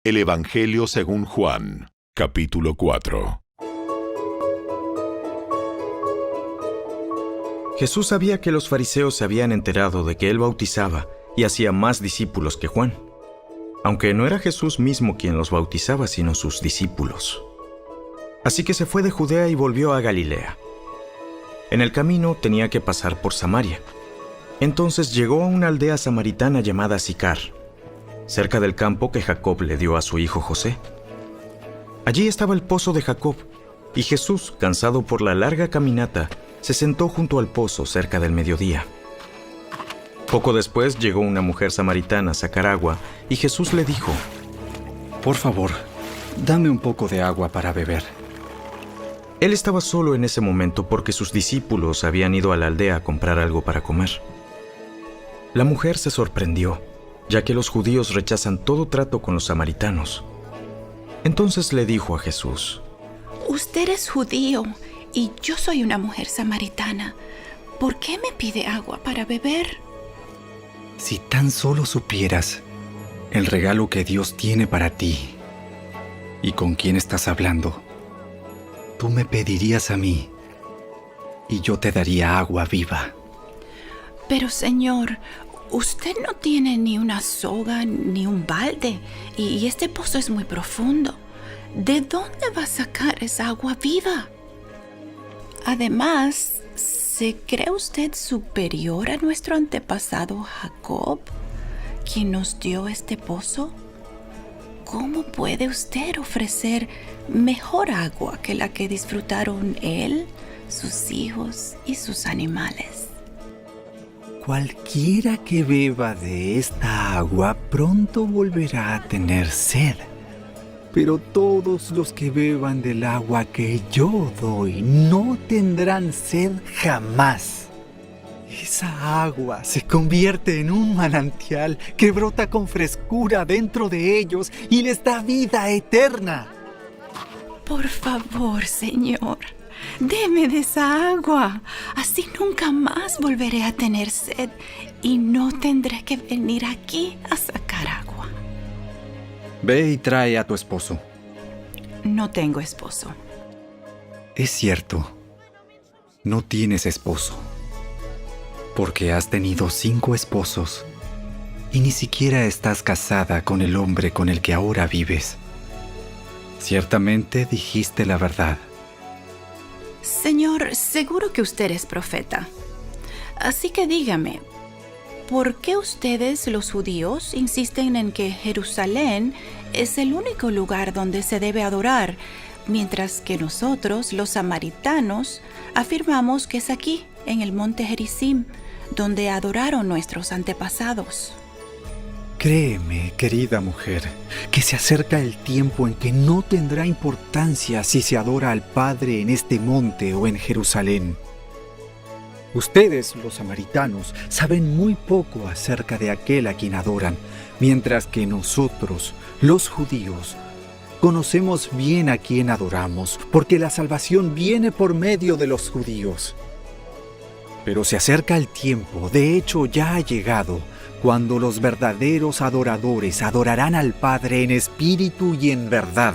El Evangelio según Juan, capítulo 4. Jesús sabía que los fariseos se habían enterado de que él bautizaba y hacía más discípulos que Juan, aunque no era Jesús mismo quien los bautizaba, sino sus discípulos. Así que se fue de Judea y volvió a Galilea. En el camino tenía que pasar por Samaria. Entonces llegó a una aldea samaritana llamada Sicar, cerca del campo que Jacob le dio a su hijo José. Allí estaba el pozo de Jacob, y Jesús, cansado por la larga caminata, se sentó junto al pozo cerca del mediodía. Poco después llegó una mujer samaritana a sacar agua, y Jesús le dijo: «Por favor, dame un poco de agua para beber». Él estaba solo en ese momento porque sus discípulos habían ido a la aldea a comprar algo para comer. La mujer se sorprendió, ya que los judíos rechazan todo trato con los samaritanos. Entonces le dijo a Jesús: «Usted es judío y yo soy una mujer samaritana. ¿Por qué me pide agua para beber?» Si tan solo supieras el regalo que Dios tiene para ti y con quién estás hablando, tú me pedirías a mí y yo te daría agua viva. Pero Señor, usted no tiene ni una soga ni un balde y este pozo es muy profundo. ¿De dónde va a sacar esa agua viva? Además, ¿se cree usted superior a nuestro antepasado Jacob, quien nos dio este pozo? ¿Cómo puede usted ofrecer mejor agua que la que disfrutaron él, sus hijos y sus animales? Cualquiera que beba de esta agua pronto volverá a tener sed. Pero todos los que beban del agua que yo doy no tendrán sed jamás. Esa agua se convierte en un manantial que brota con frescura dentro de ellos y les da vida eterna. Por favor, Señor, deme de esa agua. Así nunca más volveré a tener sed y no tendré que venir aquí a sacar agua. Ve y trae a tu esposo. No tengo esposo. Es cierto, no tienes esposo, porque has tenido 5 esposos y ni siquiera estás casada con el hombre con el que ahora vives. Ciertamente dijiste la verdad. Señor, seguro que usted es profeta. Así que dígame, ¿por qué ustedes, los judíos, insisten en que Jerusalén es el único lugar donde se debe adorar, mientras que nosotros, los samaritanos, afirmamos que es aquí, en el monte Gerizim, donde adoraron nuestros antepasados? Créeme, querida mujer, que se acerca el tiempo en que no tendrá importancia si se adora al Padre en este monte o en Jerusalén. Ustedes, los samaritanos, saben muy poco acerca de aquel a quien adoran, mientras que nosotros, los judíos, conocemos bien a quien adoramos, porque la salvación viene por medio de los judíos. Pero se acerca el tiempo, de hecho ya ha llegado, cuando los verdaderos adoradores adorarán al Padre en espíritu y en verdad.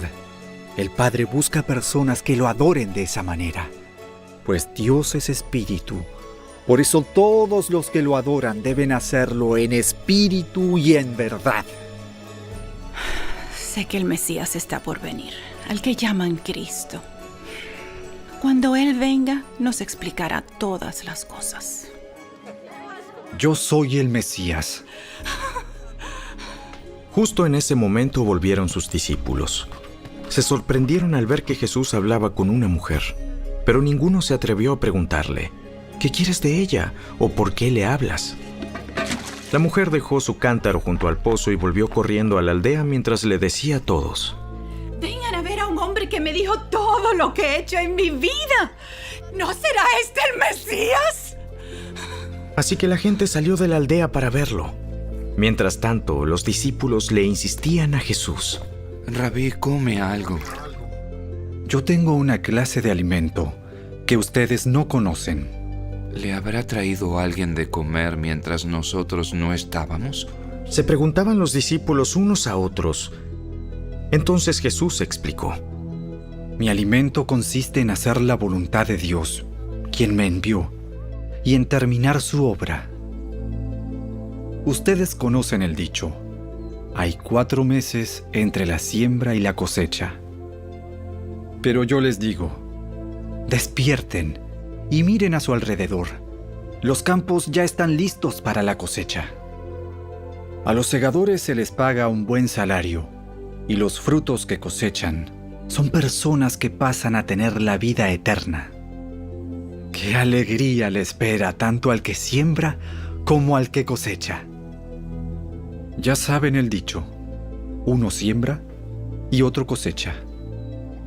El Padre busca personas que lo adoren de esa manera, pues Dios es espíritu. Por eso todos los que lo adoran deben hacerlo en espíritu y en verdad. Sé que el Mesías está por venir, al que llaman Cristo. Cuando Él venga, nos explicará todas las cosas. Yo soy el Mesías. Justo en ese momento volvieron sus discípulos. Se sorprendieron al ver que Jesús hablaba con una mujer, pero ninguno se atrevió a preguntarle: ¿qué quieres de ella? ¿O por qué le hablas? La mujer dejó su cántaro junto al pozo y volvió corriendo a la aldea mientras le decía a todos: Vengan a ver a un hombre que me dijo todo lo que he hecho en mi vida. ¿No será este el Mesías? Así que la gente salió de la aldea para verlo. Mientras tanto, los discípulos le insistían a Jesús: Rabí, come algo. Yo tengo una clase de alimento que ustedes no conocen. ¿Le habrá traído alguien de comer mientras nosotros no estábamos? Se preguntaban los discípulos unos a otros: Entonces Jesús explicó: Mi alimento consiste en hacer la voluntad de Dios, quien me envió, y en terminar su obra. Ustedes conocen el dicho: hay 4 meses entre la siembra y la cosecha. Pero yo les digo, despierten y miren a su alrededor. Los campos ya están listos para la cosecha. A los segadores se les paga un buen salario, y los frutos que cosechan son personas que pasan a tener la vida eterna. ¡Qué alegría le espera tanto al que siembra como al que cosecha! Ya saben el dicho: uno siembra y otro cosecha.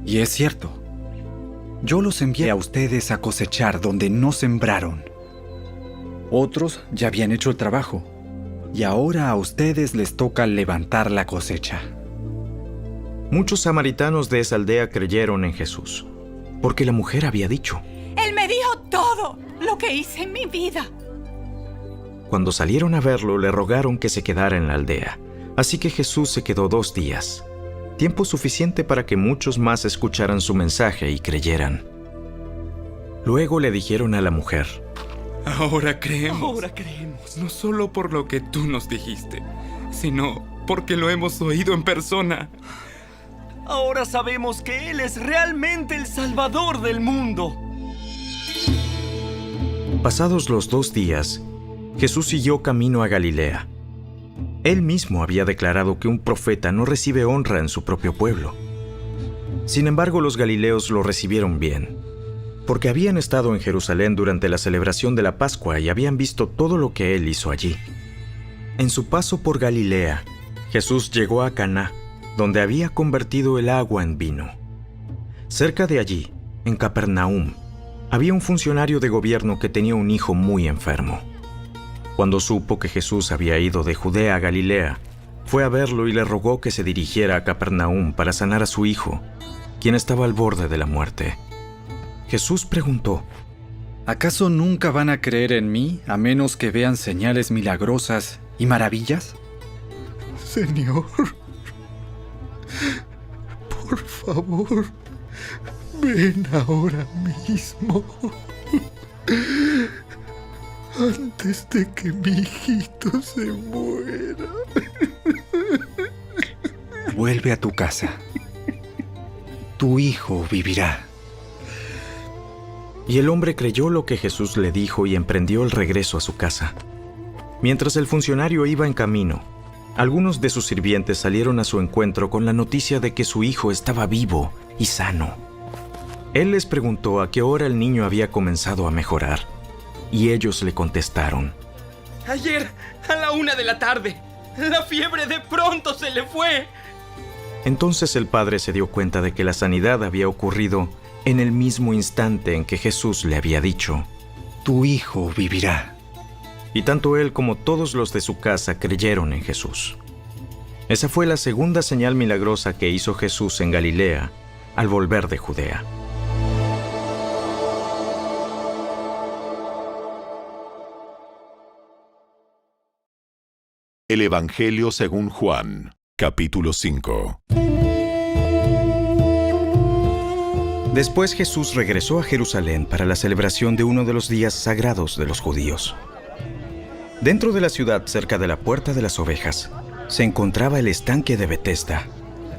Y es cierto, yo los envié a ustedes a cosechar donde no sembraron. Otros ya habían hecho el trabajo, y ahora a ustedes les toca levantar la cosecha. Muchos samaritanos de esa aldea creyeron en Jesús, porque la mujer había dicho: Él me dijo todo lo que hice en mi vida. Cuando salieron a verlo, le rogaron que se quedara en la aldea. Así que Jesús se quedó 2 días, tiempo suficiente para que muchos más escucharan su mensaje y creyeran. Luego le dijeron a la mujer: Ahora creemos, no solo por lo que tú nos dijiste, sino porque lo hemos oído en persona. Ahora sabemos que Él es realmente el Salvador del mundo. Pasados los 2 días, Jesús siguió camino a Galilea. Él mismo había declarado que un profeta no recibe honra en su propio pueblo. Sin embargo, los galileos lo recibieron bien, porque habían estado en Jerusalén durante la celebración de la Pascua y habían visto todo lo que él hizo allí. En su paso por Galilea, Jesús llegó a Caná, donde había convertido el agua en vino. Cerca de allí, en Capernaum, había un funcionario de gobierno que tenía un hijo muy enfermo. Cuando supo que Jesús había ido de Judea a Galilea, fue a verlo y le rogó que se dirigiera a Capernaum para sanar a su hijo, quien estaba al borde de la muerte. Jesús preguntó: ¿Acaso nunca van a creer en mí a menos que vean señales milagrosas y maravillas? Señor, por favor, ven ahora mismo, antes de que mi hijito se muera. Vuelve a tu casa. Tu hijo vivirá. Y el hombre creyó lo que Jesús le dijo y emprendió el regreso a su casa. Mientras el funcionario iba en camino, algunos de sus sirvientes salieron a su encuentro con la noticia de que su hijo estaba vivo y sano. Él les preguntó a qué hora el niño había comenzado a mejorar, y ellos le contestaron: Ayer, a la 1 de la tarde, la fiebre de pronto se le fue. Entonces el padre se dio cuenta de que la sanidad había ocurrido en el mismo instante en que Jesús le había dicho: Tu hijo vivirá. Y tanto él como todos los de su casa creyeron en Jesús. Esa fue la segunda señal milagrosa que hizo Jesús en Galilea al volver de Judea. El Evangelio según Juan, capítulo 5. Después Jesús regresó a Jerusalén para la celebración de uno de los días sagrados de los judíos. Dentro de la ciudad, cerca de la Puerta de las Ovejas, se encontraba el estanque de Betesda,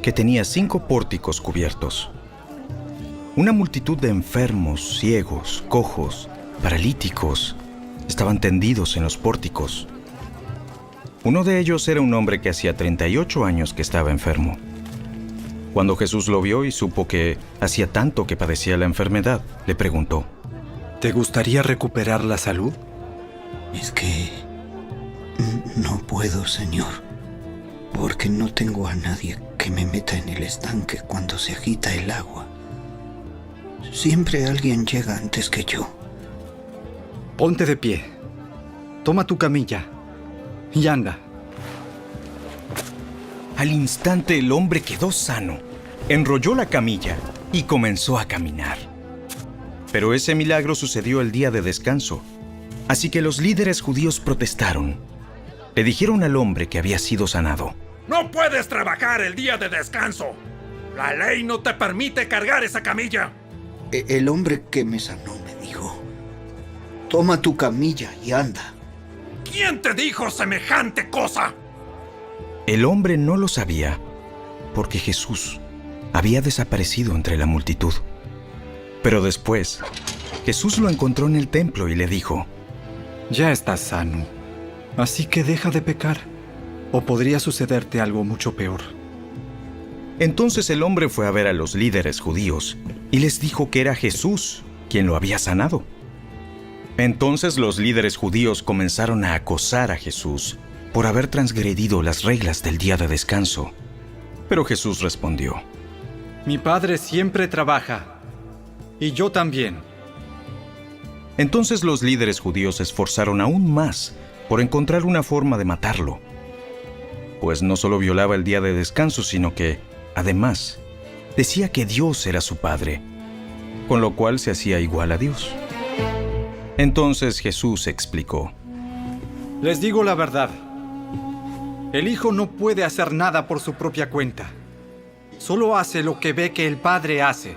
que tenía 5 pórticos cubiertos. Una multitud de enfermos, ciegos, cojos, paralíticos, estaban tendidos en los pórticos. Uno de ellos era un hombre que hacía 38 años que estaba enfermo. Cuando Jesús lo vio y supo que hacía tanto que padecía la enfermedad, le preguntó: ¿Te gustaría recuperar la salud? Es que no puedo, Señor, porque no tengo a nadie que me meta en el estanque cuando se agita el agua. Siempre alguien llega antes que yo. Ponte de pie, toma tu camilla y anda. Al instante el hombre quedó sano, enrolló la camilla y comenzó a caminar. Pero ese milagro sucedió el día de descanso, así que los líderes judíos protestaron. Le dijeron al hombre que había sido sanado: ¡No puedes trabajar el día de descanso! ¡La ley no te permite cargar esa camilla! El hombre que me sanó me dijo: toma tu camilla y anda. ¿Quién te dijo semejante cosa? El hombre no lo sabía, porque Jesús había desaparecido entre la multitud. Pero después, Jesús lo encontró en el templo y le dijo: Ya estás sano, así que deja de pecar, o podría sucederte algo mucho peor. Entonces el hombre fue a ver a los líderes judíos y les dijo que era Jesús quien lo había sanado. Entonces los líderes judíos comenzaron a acosar a Jesús por haber transgredido las reglas del día de descanso. Pero Jesús respondió: Mi Padre siempre trabaja, y yo también. Entonces los líderes judíos se esforzaron aún más por encontrar una forma de matarlo, pues no solo violaba el día de descanso, sino que, además, decía que Dios era su Padre, con lo cual se hacía igual a Dios. Entonces Jesús explicó: Les digo la verdad. El Hijo no puede hacer nada por su propia cuenta. Solo hace lo que ve que el Padre hace.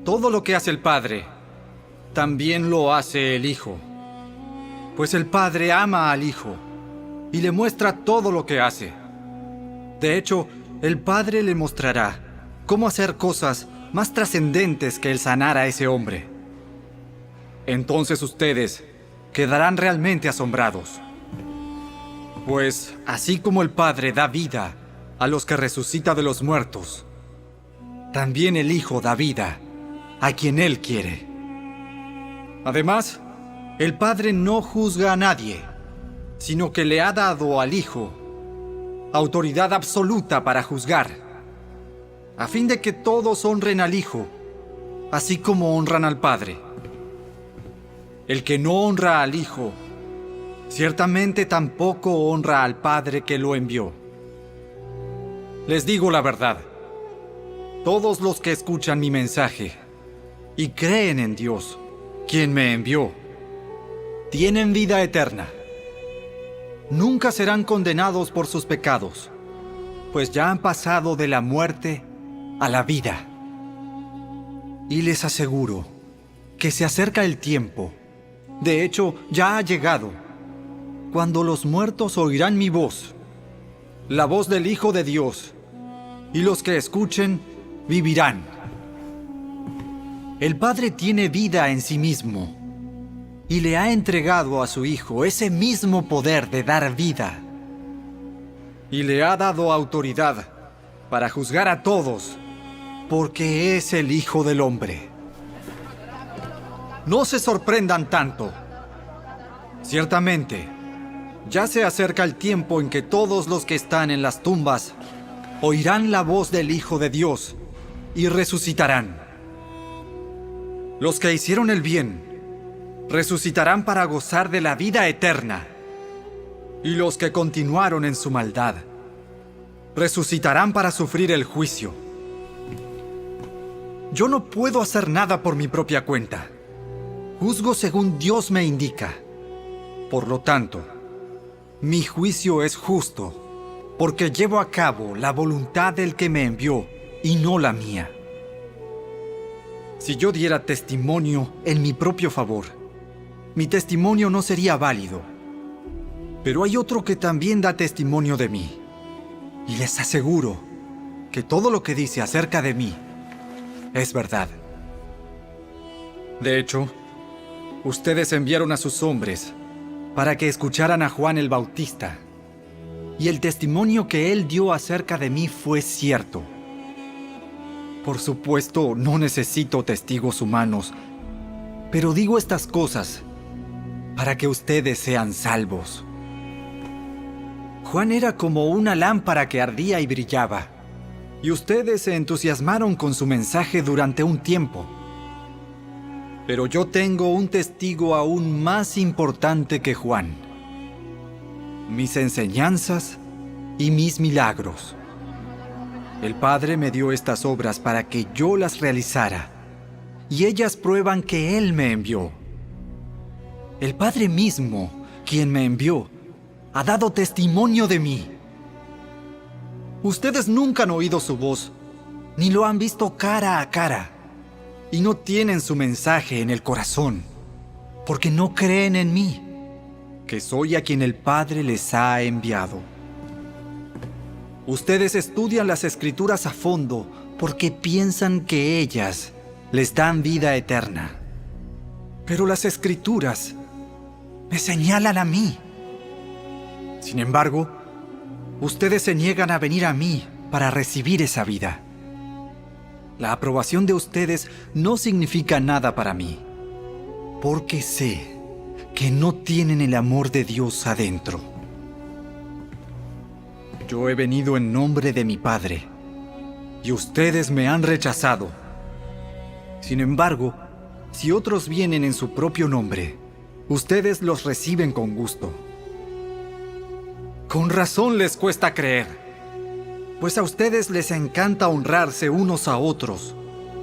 Todo lo que hace el Padre, también lo hace el Hijo. Pues el Padre ama al Hijo y le muestra todo lo que hace. De hecho, el Padre le mostrará cómo hacer cosas más trascendentes que el sanar a ese hombre. Entonces ustedes quedarán realmente asombrados. Pues así como el Padre da vida a los que resucita de los muertos, también el Hijo da vida a quien Él quiere. Además, el Padre no juzga a nadie, sino que le ha dado al Hijo autoridad absoluta para juzgar, a fin de que todos honren al Hijo, así como honran al Padre. El que no honra al Hijo, ciertamente tampoco honra al Padre que lo envió. Les digo la verdad. Todos los que escuchan mi mensaje y creen en Dios, quien me envió, tienen vida eterna. Nunca serán condenados por sus pecados, pues ya han pasado de la muerte a la vida. Y les aseguro que se acerca el tiempo, de hecho ya ha llegado, cuando los muertos oirán mi voz, la voz del Hijo de Dios, y los que escuchen vivirán. El Padre tiene vida en sí mismo, y le ha entregado a su Hijo ese mismo poder de dar vida. Y le ha dado autoridad para juzgar a todos, porque es el Hijo del Hombre. No se sorprendan tanto. Ciertamente, ya se acerca el tiempo en que todos los que están en las tumbas oirán la voz del Hijo de Dios y resucitarán. Los que hicieron el bien resucitarán para gozar de la vida eterna, y los que continuaron en su maldad resucitarán para sufrir el juicio. Yo no puedo hacer nada por mi propia cuenta. Juzgo según Dios me indica. Por lo tanto, mi juicio es justo, porque llevo a cabo la voluntad del que me envió y no la mía. Si yo diera testimonio en mi propio favor, mi testimonio no sería válido. Pero hay otro que también da testimonio de mí, y les aseguro que todo lo que dice acerca de mí es verdad. De hecho, ustedes enviaron a sus hombres para que escucharan a Juan el Bautista, y el testimonio que él dio acerca de mí fue cierto. Por supuesto, no necesito testigos humanos, pero digo estas cosas para que ustedes sean salvos. Juan era como una lámpara que ardía y brillaba, y ustedes se entusiasmaron con su mensaje durante un tiempo. Pero yo tengo un testigo aún más importante que Juan: mis enseñanzas y mis milagros. El Padre me dio estas obras para que yo las realizara, y ellas prueban que Él me envió. El Padre mismo, quien me envió, ha dado testimonio de mí, Ustedes nunca han oído su voz, ni lo han visto cara a cara, y no tienen su mensaje en el corazón, porque no creen en mí, que soy a quien el Padre les ha enviado. Ustedes estudian las Escrituras a fondo porque piensan que ellas les dan vida eterna. Pero las Escrituras me señalan a mí. Sin embargo, ustedes se niegan a venir a mí para recibir esa vida. La aprobación de ustedes no significa nada para mí, porque sé que no tienen el amor de Dios adentro. Yo he venido en nombre de mi Padre, y ustedes me han rechazado. Sin embargo, si otros vienen en su propio nombre, ustedes los reciben con gusto. Con razón les cuesta creer, pues a ustedes les encanta honrarse unos a otros,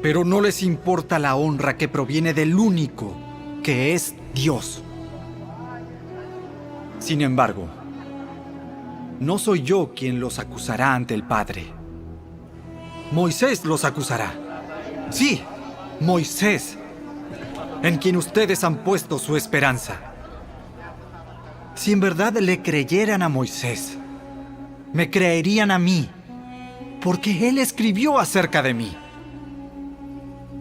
pero no les importa la honra que proviene del único, que es Dios. Sin embargo, no soy yo quien los acusará ante el Padre. Moisés los acusará. Sí, Moisés, en quien ustedes han puesto su esperanza. Si en verdad le creyeran a Moisés, me creerían a mí, porque él escribió acerca de mí.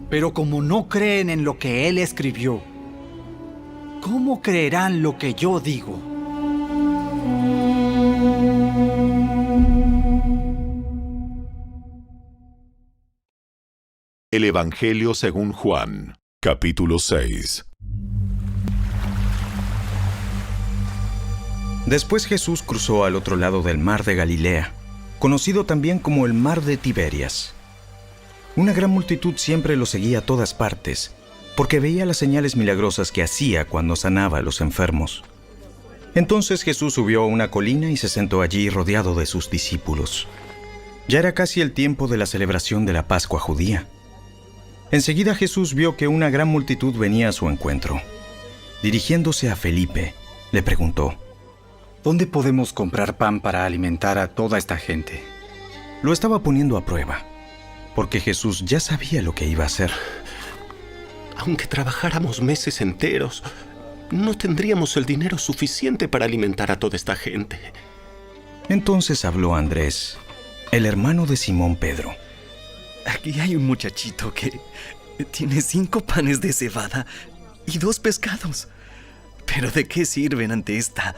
Pero como no creen en lo que él escribió, ¿cómo creerán lo que yo digo? El Evangelio según Juan, capítulo 6. Después Jesús cruzó al otro lado del mar de Galilea, conocido también como el mar de Tiberias. Una gran multitud siempre lo seguía a todas partes, porque veía las señales milagrosas que hacía cuando sanaba a los enfermos. Entonces Jesús subió a una colina y se sentó allí rodeado de sus discípulos. Ya era casi el tiempo de la celebración de la Pascua judía. Enseguida Jesús vio que una gran multitud venía a su encuentro. Dirigiéndose a Felipe, le preguntó: ¿Dónde podemos comprar pan para alimentar a toda esta gente? Lo estaba poniendo a prueba, porque Jesús ya sabía lo que iba a hacer. Aunque trabajáramos meses enteros, no tendríamos el dinero suficiente para alimentar a toda esta gente. Entonces habló Andrés, el hermano de Simón Pedro. Aquí hay un muchachito que tiene 5 panes de cebada y 2 pescados. ¿Pero de qué sirven ante esta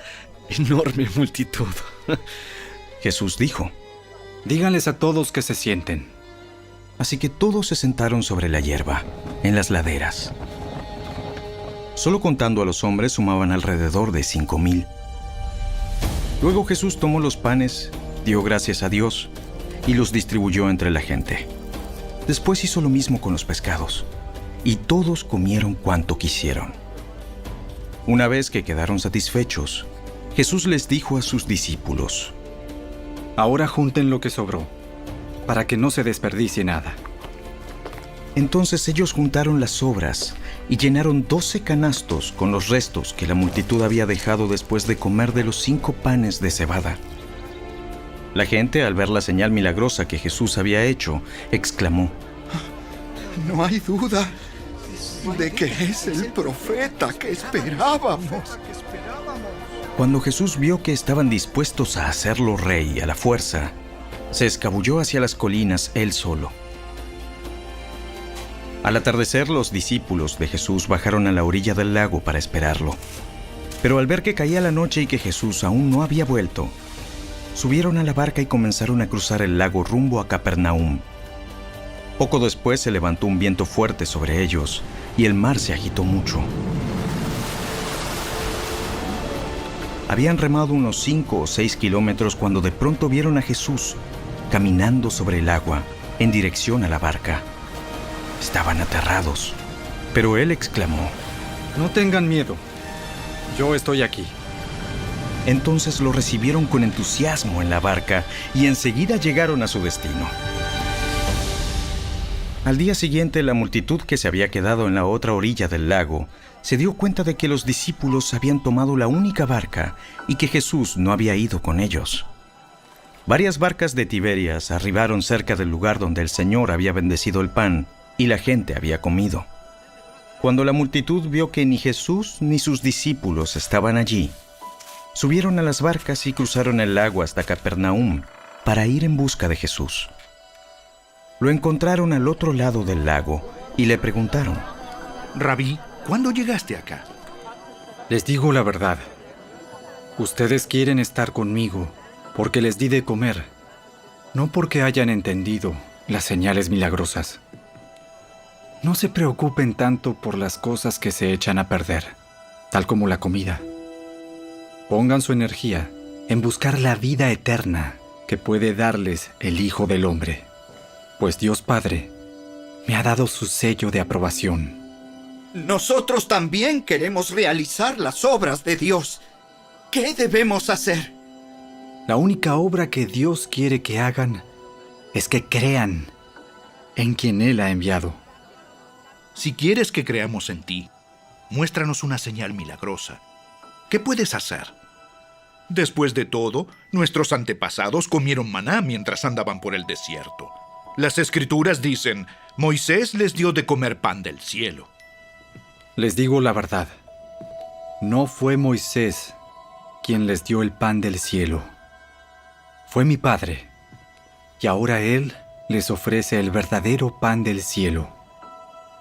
enorme multitud? Jesús dijo: díganles a todos que se sienten. Así que todos se sentaron sobre la hierba, en las laderas. Solo contando a los hombres sumaban alrededor de 5,000. Luego Jesús tomó los panes, dio gracias a Dios y los distribuyó entre la gente. Después hizo lo mismo con los pescados, y todos comieron cuanto quisieron. Una vez que quedaron satisfechos, Jesús les dijo a sus discípulos: ahora junten lo que sobró, para que no se desperdicie nada. Entonces ellos juntaron las sobras y llenaron 12 canastos con los restos que la multitud había dejado después de comer de los 5 panes de cebada. La gente, al ver la señal milagrosa que Jesús había hecho, exclamó: no hay duda de que es el profeta que esperábamos. Cuando Jesús vio que estaban dispuestos a hacerlo rey a la fuerza, se escabulló hacia las colinas él solo. Al atardecer, los discípulos de Jesús bajaron a la orilla del lago para esperarlo. Pero al ver que caía la noche y que Jesús aún no había vuelto, subieron a la barca y comenzaron a cruzar el lago rumbo a Capernaum. Poco después se levantó un viento fuerte sobre ellos y el mar se agitó mucho. Habían remado unos 5 o 6 kilómetros cuando de pronto vieron a Jesús caminando sobre el agua en dirección a la barca. Estaban aterrados, pero él exclamó: no tengan miedo, yo estoy aquí. Entonces lo recibieron con entusiasmo en la barca y enseguida llegaron a su destino. Al día siguiente, la multitud que se había quedado en la otra orilla del lago se dio cuenta de que los discípulos habían tomado la única barca y que Jesús no había ido con ellos. Varias barcas de Tiberias arribaron cerca del lugar donde el Señor había bendecido el pan y la gente había comido. Cuando la multitud vio que ni Jesús ni sus discípulos estaban allí, subieron a las barcas y cruzaron el lago hasta Capernaum para ir en busca de Jesús. Lo encontraron al otro lado del lago y le preguntaron: Rabí, ¿cuándo llegaste acá? Les digo la verdad. Ustedes quieren estar conmigo porque les di de comer, no porque hayan entendido las señales milagrosas. No se preocupen tanto por las cosas que se echan a perder, tal como la comida. Pongan su energía en buscar la vida eterna que puede darles el Hijo del Hombre, pues Dios Padre me ha dado su sello de aprobación. Nosotros también queremos realizar las obras de Dios. ¿Qué debemos hacer? La única obra que Dios quiere que hagan es que crean en quien Él ha enviado. Si quieres que creamos en ti, muéstranos una señal milagrosa. ¿Qué puedes hacer? Después de todo, nuestros antepasados comieron maná mientras andaban por el desierto. Las Escrituras dicen: Moisés les dio de comer pan del cielo. Les digo la verdad. No fue Moisés quien les dio el pan del cielo. Fue mi Padre. Y ahora Él les ofrece el verdadero pan del cielo.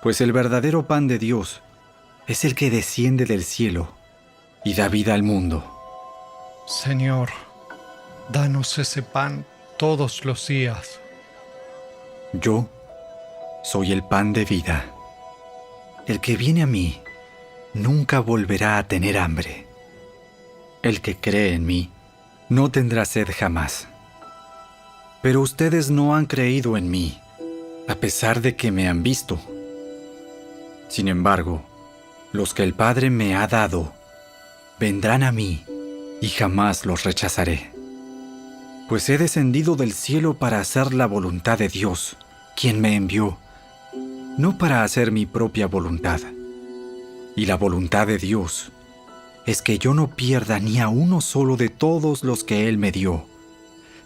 Pues el verdadero pan de Dios es el que desciende del cielo y da vida al mundo. Señor, danos ese pan todos los días. Yo soy el pan de vida. El que viene a mí nunca volverá a tener hambre. El que cree en mí no tendrá sed jamás. Pero ustedes no han creído en mí, a pesar de que me han visto. Sin embargo, los que el Padre me ha dado vendrán a mí y jamás los rechazaré. Pues he descendido del cielo para hacer la voluntad de Dios, quien me envió, no para hacer mi propia voluntad. Y la voluntad de Dios es que yo no pierda ni a uno solo de todos los que Él me dio,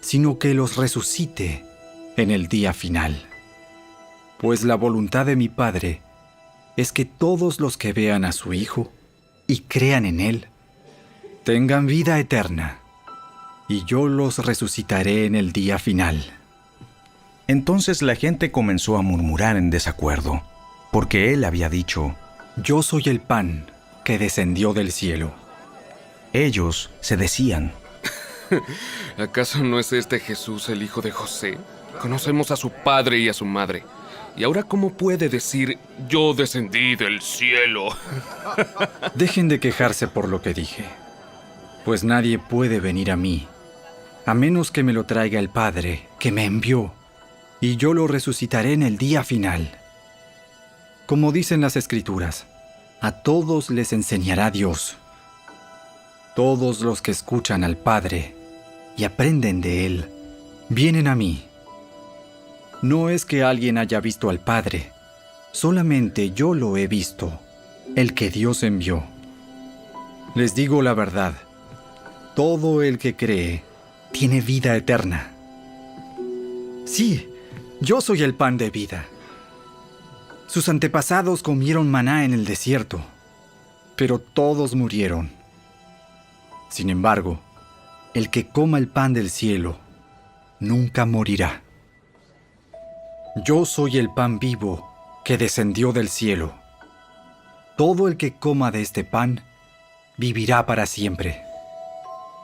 sino que los resucite en el día final. Pues la voluntad de mi Padre es que todos los que vean a su Hijo y crean en Él tengan vida eterna, y yo los resucitaré en el día final. Entonces la gente comenzó a murmurar en desacuerdo, porque Él había dicho: Yo soy el pan que descendió del cielo. Ellos se decían: ¿Acaso no es este Jesús el hijo de José? Conocemos a su padre y a su madre. ¿Y ahora cómo puede decir: yo descendí del cielo? Dejen de quejarse por lo que dije, pues nadie puede venir a mí, a menos que me lo traiga el Padre que me envió, y yo lo resucitaré en el día final. Como dicen las Escrituras, a todos les enseñará Dios. Todos los que escuchan al Padre y aprenden de Él, vienen a mí. No es que alguien haya visto al Padre, solamente yo lo he visto, el que Dios envió. Les digo la verdad, todo el que cree tiene vida eterna. Sí, yo soy el pan de vida. Sus antepasados comieron maná en el desierto, pero todos murieron. Sin embargo, el que coma el pan del cielo nunca morirá. Yo soy el pan vivo que descendió del cielo. Todo el que coma de este pan vivirá para siempre.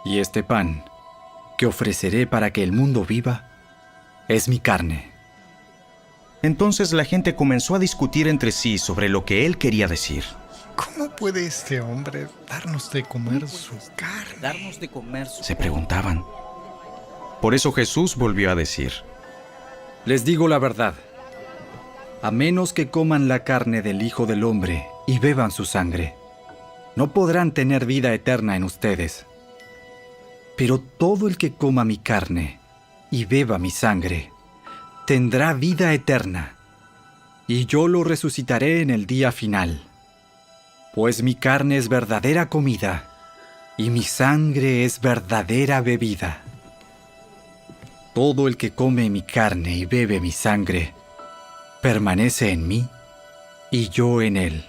Y este pan que ofreceré para que el mundo viva es mi carne. Entonces la gente comenzó a discutir entre sí sobre lo que Él quería decir. ¿Cómo puede este hombre darnos de comer su carne? Se preguntaban. Por eso Jesús volvió a decir: Les digo la verdad, a menos que coman la carne del Hijo del Hombre y beban su sangre, no podrán tener vida eterna en ustedes. Pero todo el que coma mi carne y beba mi sangre, tendrá vida eterna, y yo lo resucitaré en el día final. Pues mi carne es verdadera comida, y mi sangre es verdadera bebida. Todo el que come mi carne y bebe mi sangre permanece en mí y yo en él.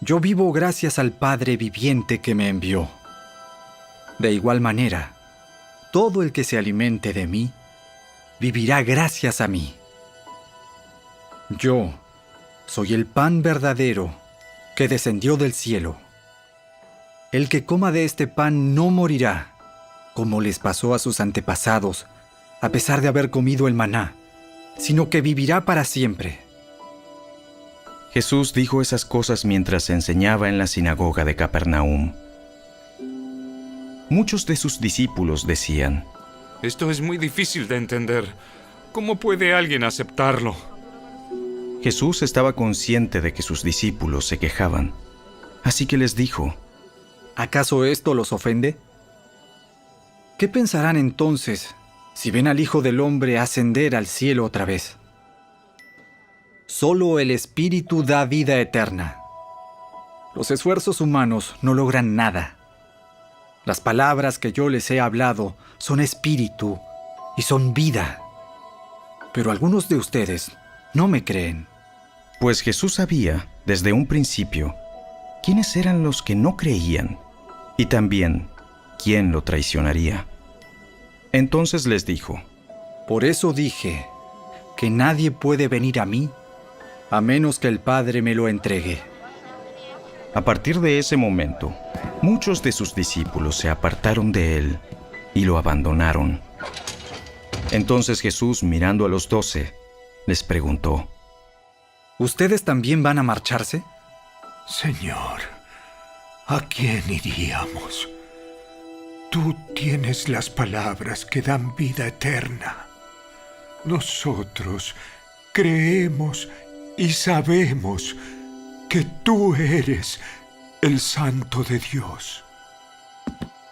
Yo vivo gracias al Padre viviente que me envió. De igual manera, todo el que se alimente de mí vivirá gracias a mí. Yo soy el pan verdadero que descendió del cielo. El que coma de este pan no morirá, como les pasó a sus antepasados, a pesar de haber comido el maná, sino que vivirá para siempre. Jesús dijo esas cosas mientras enseñaba en la sinagoga de Capernaum. Muchos de sus discípulos decían: Esto es muy difícil de entender. ¿Cómo puede alguien aceptarlo? Jesús estaba consciente de que sus discípulos se quejaban, así que les dijo: ¿Acaso esto los ofende? ¿Qué pensarán entonces si ven al Hijo del Hombre ascender al cielo otra vez? Solo el Espíritu da vida eterna. Los esfuerzos humanos no logran nada. Las palabras que yo les he hablado son espíritu y son vida. Pero algunos de ustedes no me creen. Pues Jesús sabía, desde un principio, quiénes eran los que no creían y también quién lo traicionaría. Entonces les dijo: Por eso dije que nadie puede venir a mí a menos que el Padre me lo entregue. A partir de ese momento, muchos de sus discípulos se apartaron de él y lo abandonaron. Entonces Jesús, mirando a los 12, les preguntó: ¿Ustedes también van a marcharse? Señor, ¿a quién iríamos? Tú tienes las palabras que dan vida eterna. Nosotros creemos y sabemos que tú eres el Santo de Dios.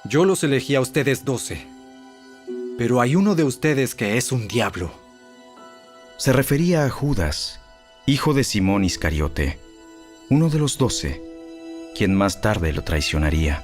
Yo los elegí a ustedes 12, pero hay uno de ustedes que es un diablo. Se refería a Judas, hijo de Simón Iscariote, uno de los 12, quien más tarde lo traicionaría.